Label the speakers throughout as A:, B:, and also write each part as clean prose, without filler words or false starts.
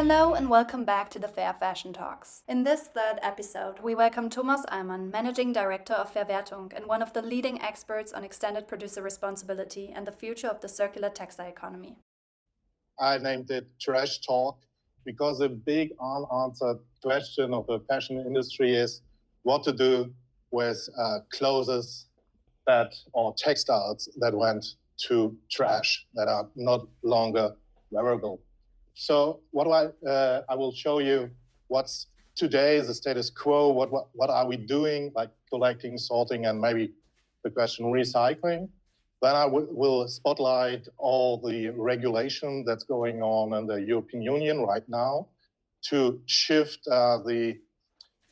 A: Hello and welcome back to the Fair Fashion Talks. In this third episode, we welcome Thomas Ahlmann, Managing Director of FairWertung and one of the leading experts on extended producer responsibility and the future of the circular textile economy.
B: I named it Trash Talk because a big unanswered question of the fashion industry is what to do with clothes or textiles that went to trash, that are not longer wearable. So I will show you what's today the status quo, what are we doing, like collecting, sorting, and maybe the question recycling. Then I will spotlight all the regulation that's going on in the European Union right now to shift the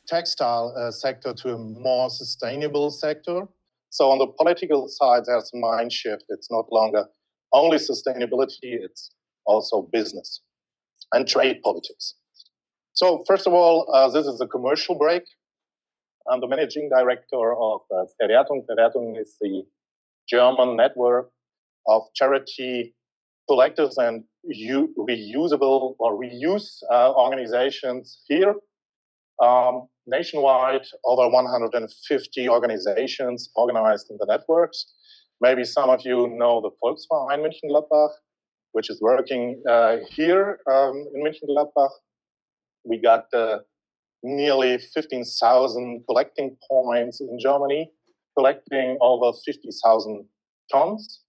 B: textile sector to a more sustainable sector. So on the political side, there's a mind shift. It's not longer only sustainability, it's also business and trade politics. So first of all, this is a commercial break. I'm the managing director of FairWertung. FairWertung is the German network of charity collectors and reusable or reuse organizations here. Nationwide, over 150 organizations organized in the networks. Maybe some of you know the Volksverein München-Gladbach, which is working here in München-Gladbach. We got nearly 15,000 collecting points in Germany, collecting over 50,000 tons,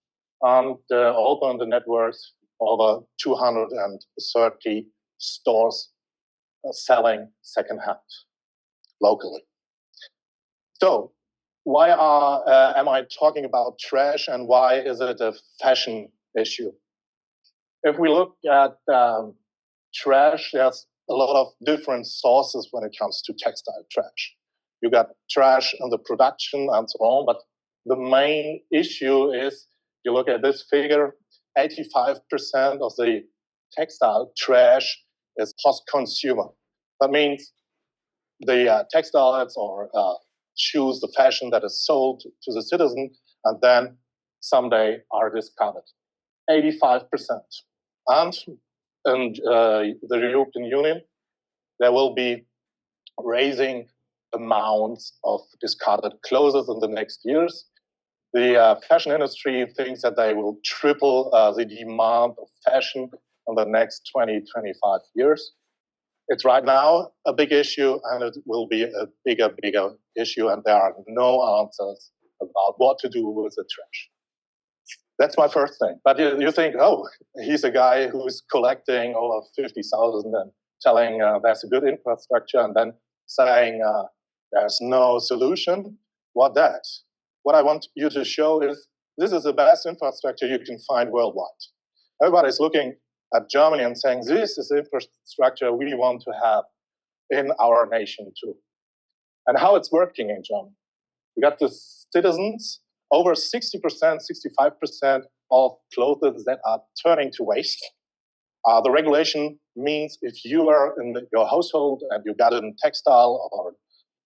B: and also in the networks, over 230 stores selling secondhand locally. So why am I talking about trash and why is it a fashion issue? If we look at trash, there's a lot of different sources when it comes to textile trash. You got trash in the production and so on, but the main issue is, you look at this figure, 85% of the textile trash is post-consumer. That means the textiles or shoes, the fashion that is sold to the citizen and then someday are discarded. 85%. And in the European Union, there will be raising amounts of discarded clothes in the next years. The fashion industry thinks that they will triple the demand of fashion in the next 20, 25 years. It's right now a big issue, and it will be a bigger issue, and there are no answers about what to do with the trash. That's my first thing. But you think, oh, he's a guy who's collecting over 50,000 and telling there's a good infrastructure and then saying there's no solution. What that? What I want you to show is this is the best infrastructure you can find worldwide. Everybody's looking at Germany and saying this is the infrastructure we want to have in our nation too. And how it's working in Germany. We got the citizens, over 60%, 65% of clothes that are turning to waste. The regulation means if you are in your household and you got a textile or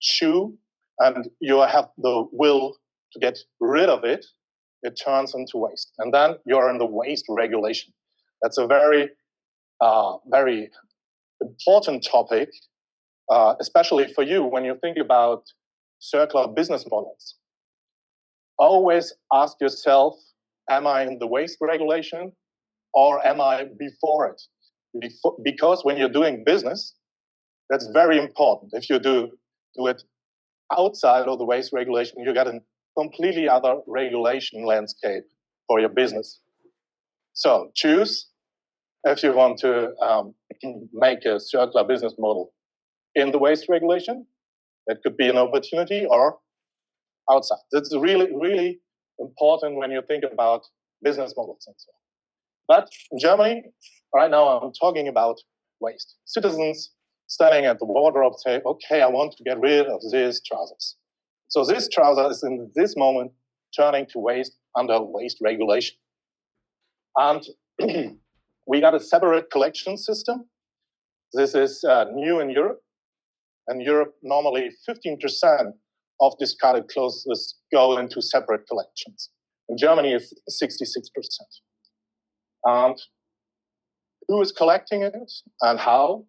B: shoe and you have the will to get rid of it, it turns into waste. And then you're in the waste regulation. That's a very, very important topic, especially for you when you think about circular business models. Always ask yourself, am I in the waste regulation or am I before it? Because when you're doing business, that's very important. If you do it outside of the waste regulation, you got a completely other regulation landscape for your business. So choose if you want to make a circular business model in the waste regulation. That could be an opportunity, or outside. That's really, really important when you think about business models and so on. But in Germany, right now I'm talking about waste. Citizens standing at the wardrobe say, okay, I want to get rid of these trousers. So this trouser is in this moment turning to waste under waste regulation. And we got a separate collection system. This is new in Europe. In Europe, normally 15% of discarded clothes go into separate collections. In Germany, it's 66%. And who is collecting it and how.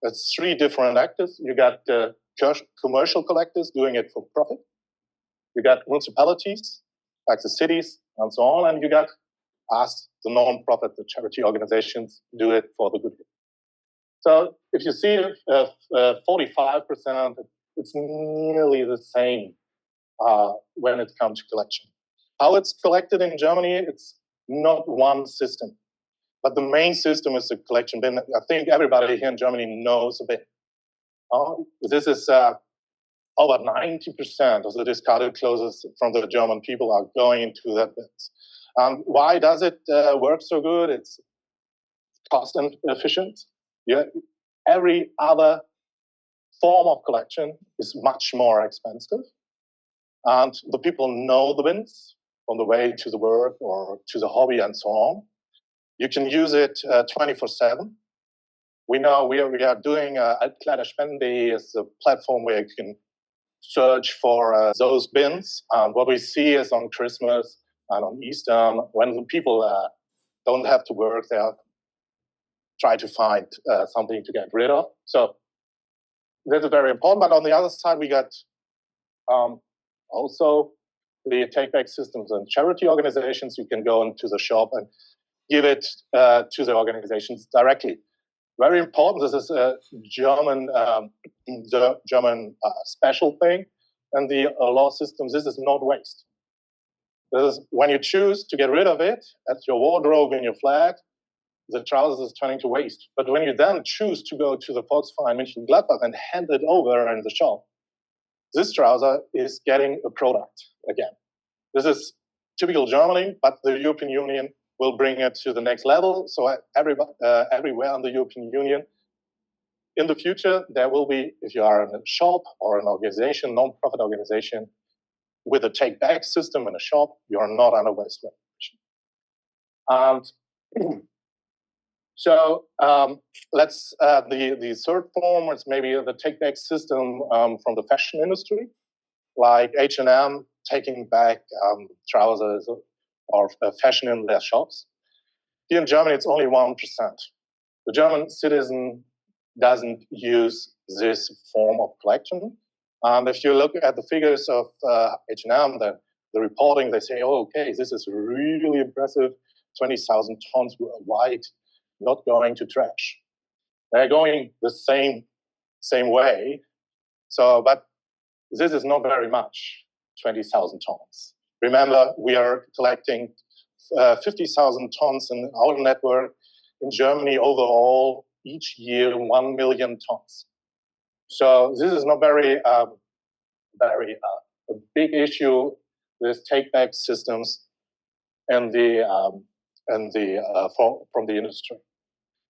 B: It's three different actors. You got commercial collectors doing it for profit. You got municipalities, like the cities and so on, and you got us, the non-profit, the charity organizations, do it for the good. So if you see 45%, it's nearly the same when it comes to collection. How it's collected in Germany, it's not one system. But the main system is the collection bin. I think everybody here in Germany knows a bit. This is over 90% of the discarded clothes from the German people are going into that bins. Why does it work so good? It's cost efficient. Yeah, every other form of collection is much more expensive. And the people know the bins on the way to the work or to the hobby and so on. You can use it 24/7. We know we are doing Altkleiderspenden.de is a platform where you can search for those bins. And what we see is on Christmas and on Easter, when the people don't have to work, they try to find something to get rid of. So that's very important. But on the other side, we got also the take-back systems and charity organizations. You can go into the shop and give it to the organizations directly. Very important. This is a German special thing, and the law systems. This is not waste. This is when you choose to get rid of it at your wardrobe in your flat, the trousers is turning to waste. But when you then choose to go to the Volksverein Mönchengladbach and hand it over in the shop, this trouser is getting a product again. This is typical Germany, but the European Union will bring it to the next level. So everywhere in the European Union, in the future, there will be, if you are in a shop or an organization, non-profit organization, with a take-back system in a shop, you are not under waste regulation. So let's the third form is maybe the take-back system from the fashion industry, like H&M taking back trousers or fashion in their shops. Here in Germany, it's only 1%. The German citizen doesn't use this form of collection. If you look at the figures of H&M, the reporting, they say, oh, okay, this is really impressive, 20,000 tons worldwide, not going to trash. They're going the same way. So, but this is not very much, 20,000 tons. Remember, we are collecting 50,000 tons in our network. In Germany overall, each year, 1 million tons. So this is not very a big issue with take-back systems and from the industry.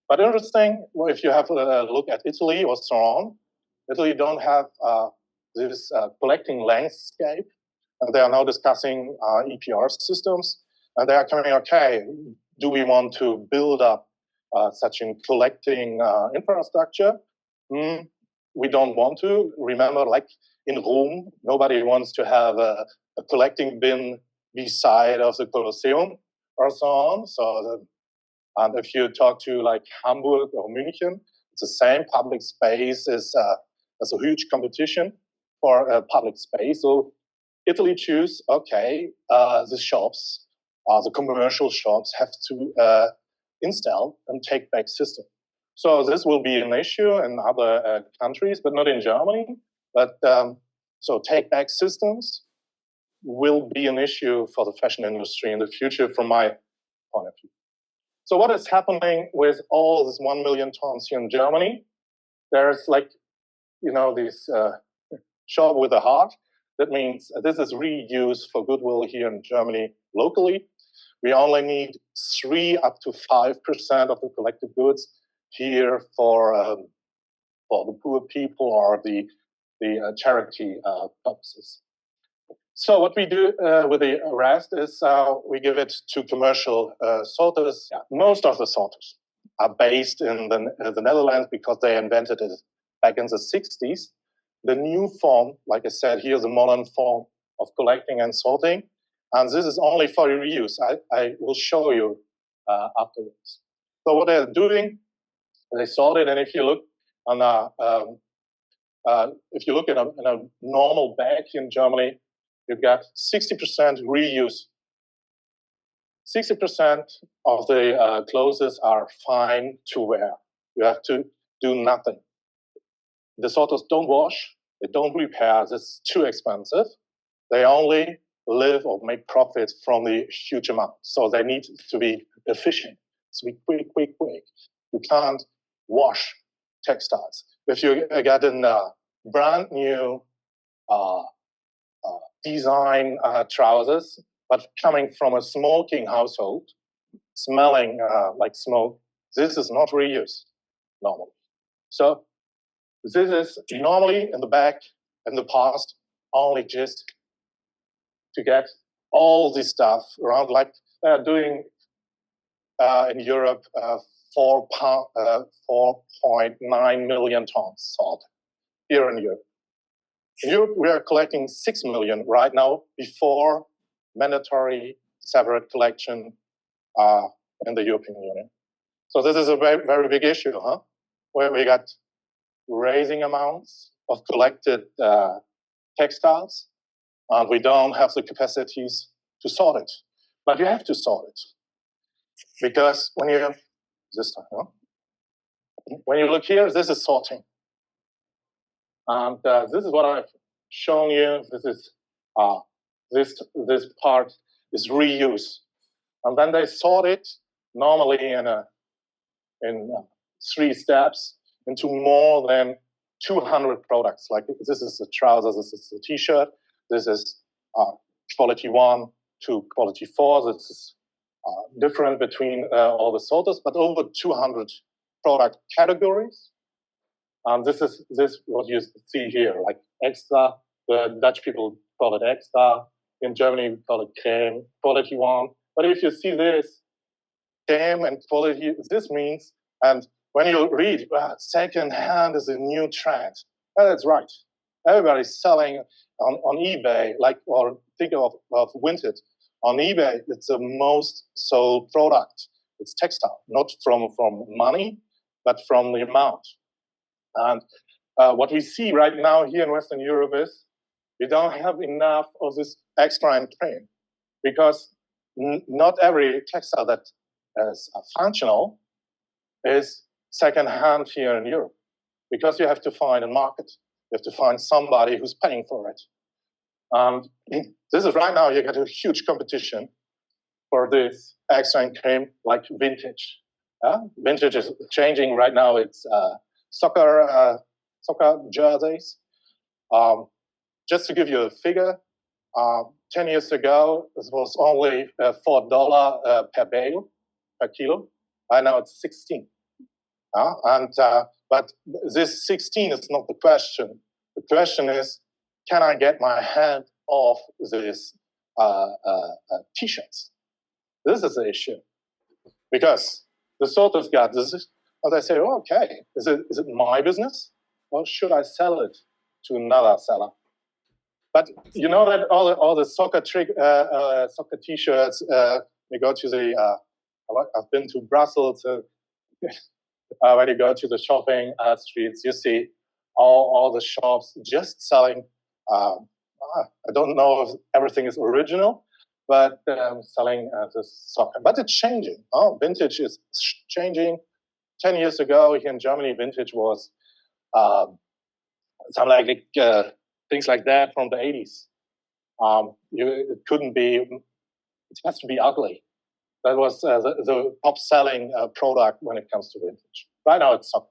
B: But interesting, if you have a look at Italy or so on, Italy don't have this collecting landscape, and they are now discussing EPR systems, and they are coming, okay, do we want to build up such a collecting infrastructure? We don't want to. Remember, like in Rome, nobody wants to have a collecting bin beside of the Colosseum or so on. So, and if you talk to like Hamburg or München, it's the same. Public space is there's a huge competition for public space. So Italy choose, okay, the shops, the commercial shops have to install and take back system. So this will be an issue in other countries, but not in Germany. But so take back systems will be an issue for the fashion industry in the future from my point of view. So what is happening with all this 1 million tons here in Germany? There's like, you know, this shop with a heart. That means this is reuse for goodwill here in Germany locally. We only need 3 up to 5% of the collected goods here for the poor people or the charity purposes. So what we do with the rest is we give it to commercial sorters. Yeah, most of the sorters are based in the Netherlands because they invented it back in the 60s. The new form, like I said, here's a modern form of collecting and sorting. And this is only for reuse. I will show you afterwards. So what they're doing, they sort it, and if you look on if you look in a normal bag in Germany, you've got 60% reuse. 60% of the clothes are fine to wear. You have to do nothing. The sorters don't wash, they don't repair, it's too expensive. They only live or make profits from the huge amount. So they need to be efficient, to be quick. You can't wash textiles. If you get a brand new design trousers, but coming from a smoking household, smelling like smoke, this is not reuse normally. So this is normally in the back, in the past, only just to get all this stuff around, like they're doing in Europe 4.9 million tons salt here in Europe. In Europe, we are collecting 6 million right now before mandatory separate collection in the European Union. So this is a very big issue, where we got raising amounts of collected textiles, and we don't have the capacities to sort it. But you have to sort it, because when you when you look here, this is sorting, and this is what I've shown you. This is this part is reuse, and then they sort it normally in 3 steps into more than 200 products. Like this is the trousers, this is the T-shirt, this is quality 1 to quality 4. This is different between all the sorters, but over 200 product categories. This is what you see here, like extra. The Dutch people call it extra. In Germany, we call it crème, quality 1. But if you see this, crème and quality, this means, and when you read, second hand is a new trend. That's right. Everybody's selling on eBay, or think of Vinted. On eBay, it's the most sold product. It's textile, not from money, but from the amount. And what we see right now here in Western Europe is we don't have enough of this extra and crème, because not every textile that is functional is second-hand here in Europe, because you have to find a market. You have to find somebody who's paying for it. This is right now, you get a huge competition for this extra and crème, like vintage. Vintage is changing right now. It's soccer jerseys. Just to give you a figure, 10 years ago, this was only $4 per bale, per kilo. Right now it's 16. But this 16 is not the question. The question is, can I get my hand off these T-shirts? This is the issue, because the sorters got this. As I say, okay, is it my business, or should I sell it to another seller? But you know that all the soccer T-shirts. You go to the. I've been to Brussels. When you go to the shopping streets, you see all the shops just selling. I don't know if everything is original, but selling this soccer. But it's changing. Vintage is changing. 10 years ago, here in Germany, vintage was something like things like that from the 80s. It couldn't be. It has to be ugly. That was the top-selling product when it comes to vintage. Right now, it's soccer.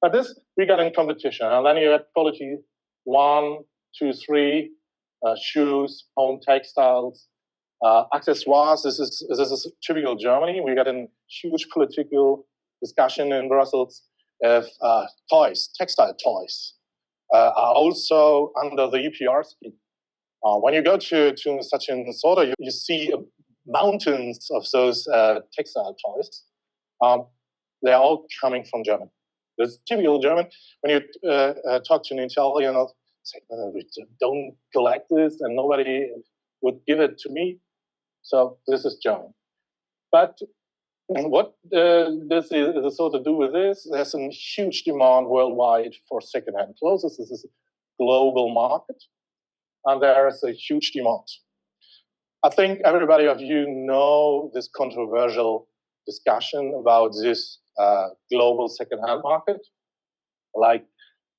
B: But this, we got in competition. And then you had quality 1, 2, 3, shoes, home textiles, accessoires. This is typical Germany. We got a huge political discussion in Brussels if toys, textile toys, are also under the UPR scheme. When you go to such a sorter, you see mountains of those textile toys. They're all coming from Germany. It's typical German. When you talk to an Italian, they'll say, we don't collect this, and nobody would give it to me. So this is German. But And what this is so to do with this, there's a huge demand worldwide for secondhand clothes. This is a global market, and there is a huge demand. I think everybody of you know this controversial discussion about this global secondhand market, like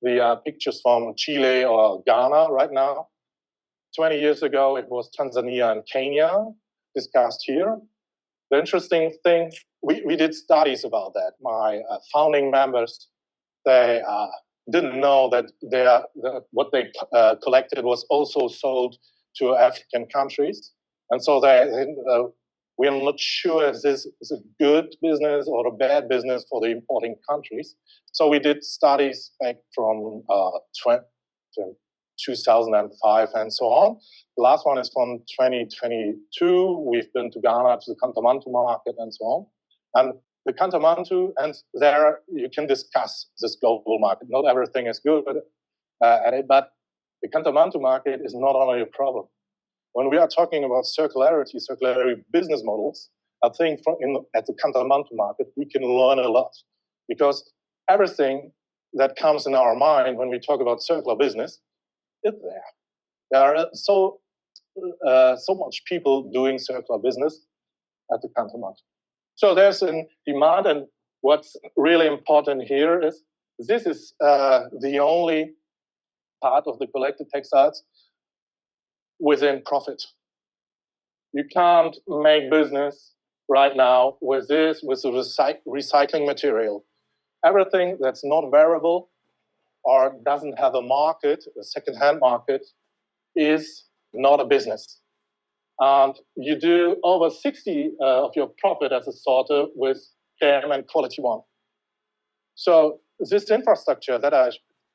B: the pictures from Chile or Ghana right now. 20 years ago, it was Tanzania and Kenya discussed here. The interesting thing, we did studies about that. My founding members, they didn't know that what they collected was also sold to African countries. And so we are not sure if this is a good business or a bad business for the importing countries. So we did studies back from 2005 and so on. The last one is from 2022. We've been to Ghana, to the Kantamantu market and so on. And the Kantamantu, and there you can discuss this global market. Not everything is good at it, but the Kantamantu market is not only a problem. When we are talking about circularity business models, I think at the Kantamantu market, we can learn a lot, because everything that comes in our mind when we talk about circular business is there. There are so much people doing circular business at the Kantamantu. So there's a demand, and what's really important here is this is the only part of the collected textiles within profit. You can't make business right now with this, with the recycling material. Everything that's not variable or doesn't have a market, a second-hand market, is not a business. And you do over 60 of your profit as a sorter with KM and quality one. So this infrastructure that I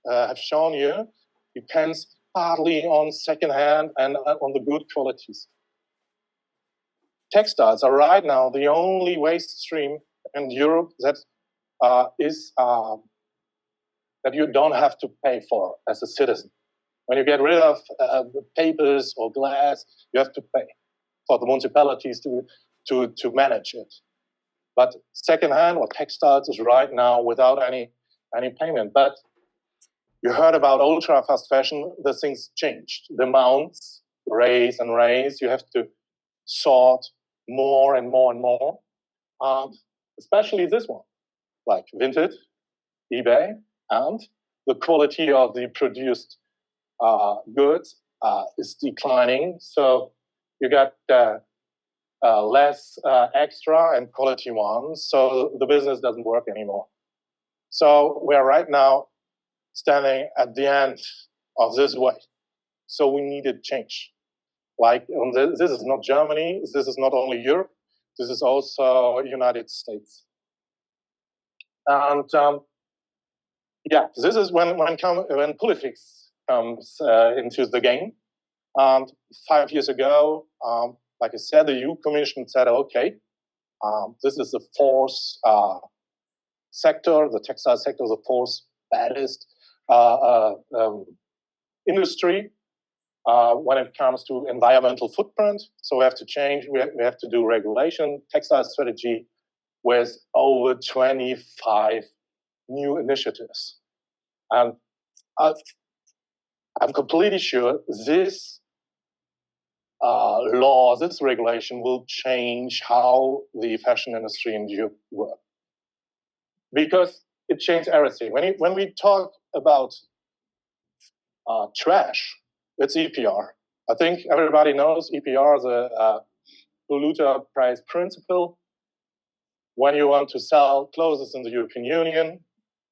B: have shown you depends partly on second-hand and on the good qualities. Textiles are right now the only waste stream in Europe that you don't have to pay for as a citizen. When you get rid of papers or glass, you have to pay for the municipalities to manage it. But secondhand or textiles is right now without any payment. But you heard about ultra fast fashion. The things changed. The amounts raise and raise. You have to sort more and more and more. Especially this one, like Vinted, eBay, and the quality of the produced goods is declining. So you got less extra and quality ones. So the business doesn't work anymore. So we are right now standing at the end of this way. So we needed change. Like this is not Germany. This is not only Europe. This is also United States. And this is when politics comes into the game. And 5 years ago, like I said, the EU Commission said, okay, this is the fourth sector, the textile sector, the fourth baddest industry when it comes to environmental footprint. So we have to change, we have to do regulation, textile strategy with over 25 new initiatives. And I'm completely sure this law, this regulation will change how the fashion industry in Europe works. Because it changed everything. When we talk about trash, it's EPR. I think everybody knows EPR is a polluter price principle. When you want to sell clothes in the European Union,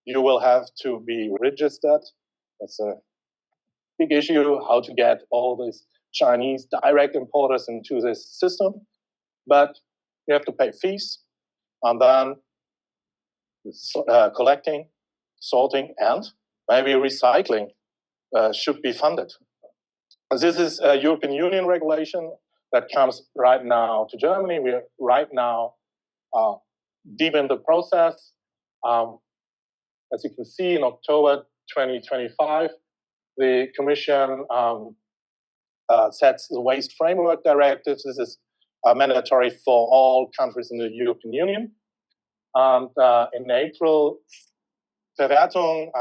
B: you will have to be registered. That's a big issue, how to get all these Chinese direct importers into this system. But you have to pay fees, and then collecting, sorting, and maybe recycling should be funded. This is a European Union regulation that comes right now to Germany. We are right now deep in the process. As you can see, in October 2025, the Commission sets the Waste Framework Directive. This is mandatory for all countries in the European Union. And in April, FairWertung,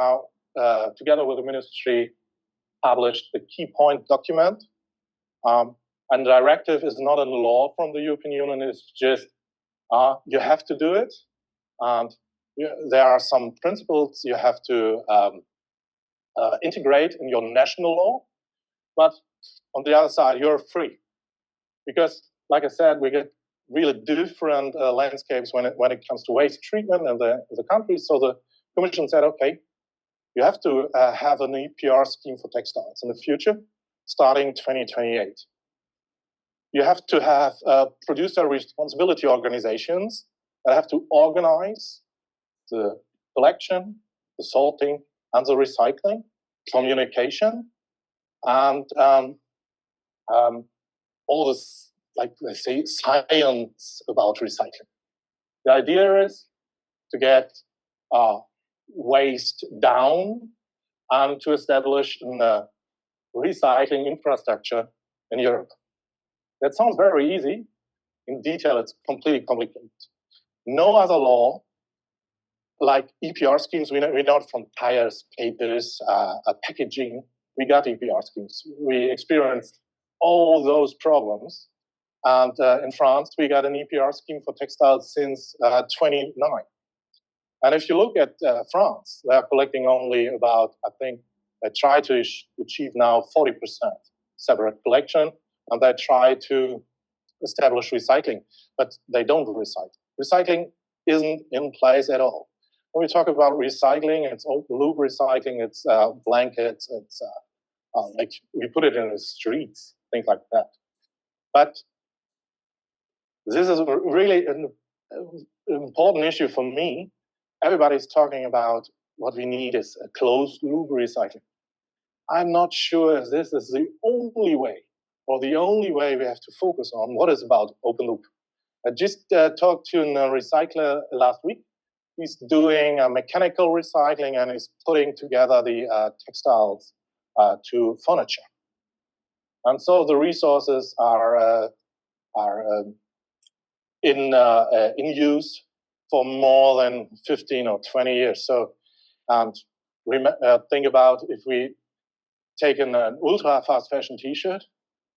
B: together with the ministry, published the key point document. And directive is not a law from the European Union, it's just you have to do it. And there are some principles you have to integrate in your national law. But on the other side, you're free. Because, like I said, we get really different landscapes when it comes to waste treatment in the countries. So the Commission said, okay, you have to have an EPR scheme for textiles in the future, starting 2028. You have to have producer responsibility organizations that have to organize the collection, the sorting, and the recycling, communication, and all this, like they say, science about recycling. The idea is to get waste down and to establish a recycling infrastructure in Europe. That sounds very easy. In detail, it's completely complicated. No other law, like EPR schemes, we know it from tires, papers, packaging. We got EPR schemes. We experienced all those problems. And in France, we got an EPR scheme for textiles since 29. And if you look at France, they are collecting only about, I think, they try to achieve now 40% separate collection, and they try to establish recycling, but they don't recycle. Recycling isn't in place at all. When we talk about recycling, it's old loop recycling, it's blankets, it's like we put it in the streets, things like that. But this is really an important issue for me. Everybody's talking about what we need is a closed loop recycling. I'm not sure if this is the only way or the only way we have to focus on what is about open loop. I just talked to a recycler last week. He's doing mechanical recycling and he's putting together the textiles to furniture. And so the resources are in use for more than 15 or 20 years. So think about if we take an ultra fast fashion t-shirt,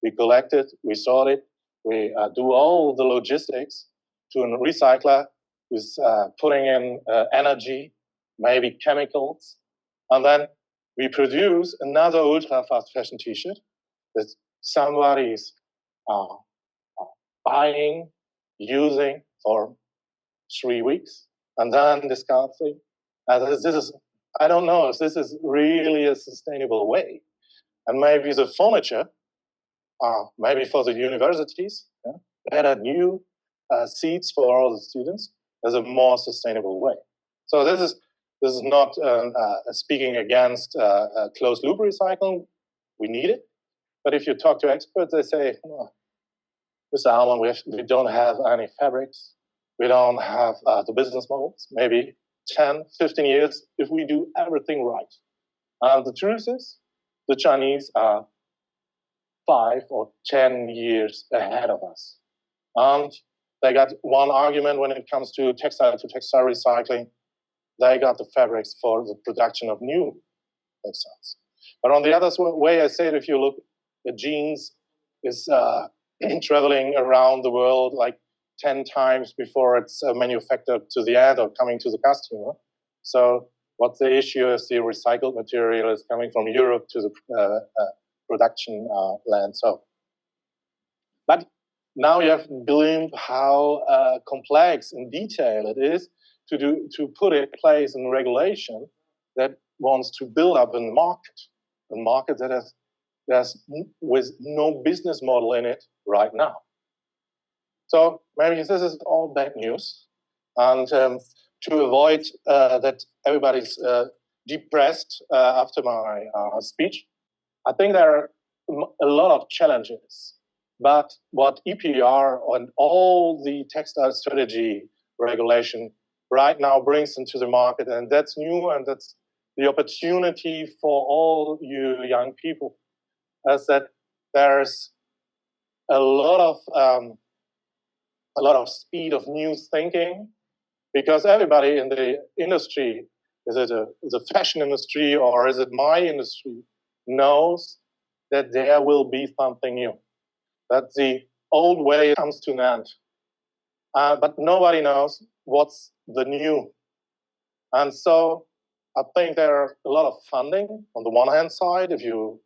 B: we collect it, we sort it, we do all the logistics to a recycler who's putting in energy, maybe chemicals, and then we produce another ultra fast fashion t-shirt that somebody's buying, using for 3 weeks, and then discarding. This is, I don't know if this is really a sustainable way. And maybe the furniture, maybe for the universities, better new seats for all the students, is a more sustainable way. So this is not speaking against closed loop recycling. We need it. But if you talk to experts, they say, oh, Mr. Ahlmann, we don't have any fabrics. We don't have the business models. Maybe 10, 15 years if we do everything right. And the truth is, the Chinese are 5 or 10 years ahead of us. And they got one argument when it comes to textile recycling. They got the fabrics for the production of new textiles. But on the other way, I say it, if you look, the jeans is traveling around the world like 10 times before it's manufactured to the end or coming to the customer. So what the issue is, the recycled material is coming from Europe to the production land. So, but now you have to believe how complex and detailed it is to put in place in regulation that wants to build up a market that has with no business model in it right now. So maybe this is all bad news, and to avoid that everybody's depressed after my speech, I think there are a lot of challenges. But what EPR and all the textile strategy regulation right now brings into the market, and that's new, and that's the opportunity for all you young people, is that there's a lot of a lot of speed of new thinking, because everybody in the industry, is it a fashion industry or is it my industry, knows that there will be something new, that the old way comes to an end. But nobody knows what's the new. And so I think there are a lot of funding on the one hand side, if you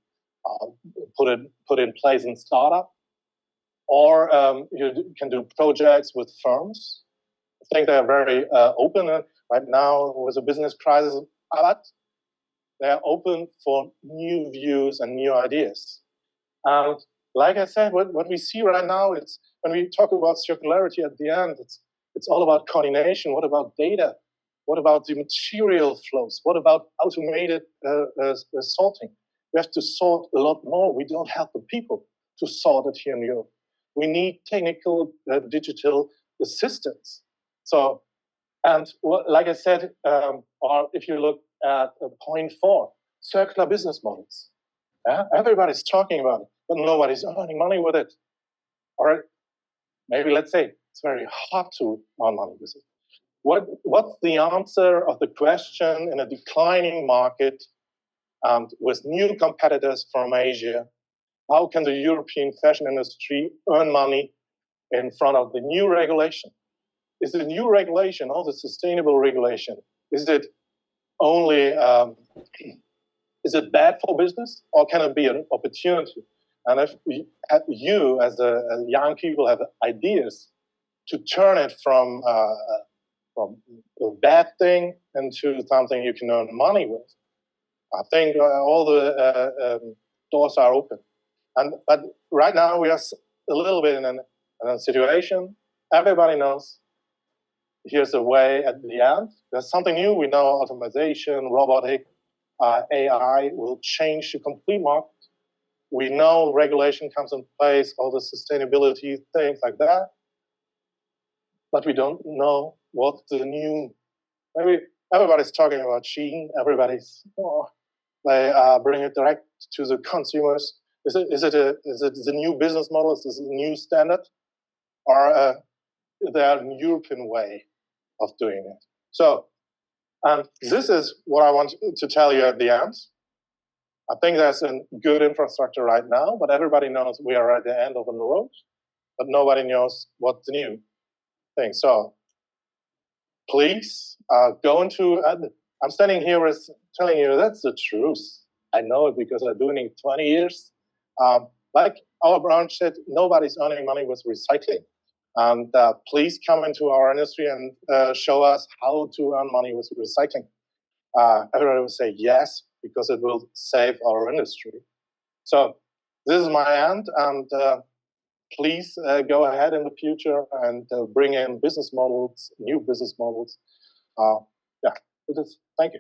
B: put in place in startup, or you can do projects with firms. I think they're very open right now with the business crisis, but they're open for new views and new ideas. And like I said, what we see right now, it's when we talk about circularity at the end, it's all about coordination. What about data? What about the material flows? What about automated sorting? We have to sort a lot more. We don't have the people to sort it here in Europe. We need technical digital assistance. So, and like I said, or if you look at point 4, circular business models. Everybody's talking about it, but nobody's earning money with it. Or maybe let's say it's very hard to earn money with it. What's the answer of the question in a declining market and with new competitors from Asia? How can the European fashion industry earn money in front of the new regulation? Is the new regulation, or the sustainable regulation, is it only, is it bad for business, or can it be an opportunity? And if you, as young people, have ideas to turn it from a bad thing into something you can earn money with, I think all the doors are open. But right now we are a little bit in a situation. Everybody knows here's a way at the end. There's something new. We know automation, robotic, AI will change the complete market. We know regulation comes in place, all the sustainability things like that. But we don't know what the new. Maybe everybody's talking about Shein. Everybody's they bring it direct to the consumers. Is it the new business model? Is this a new standard, or is there a European way of doing it? So, and this is what I want to tell you at the end. I think there's a good infrastructure right now, but everybody knows we are at the end of the road, but nobody knows what's the new thing. So please go into, I'm standing here with telling you that's the truth. I know it because I've been doing it 20 years. Like our branch said, nobody's earning money with recycling. And please come into our industry and show us how to earn money with recycling. Everybody will say yes, because it will save our industry. So this is my end, and please go ahead in the future and bring in business models, new business models. Yeah, thank you.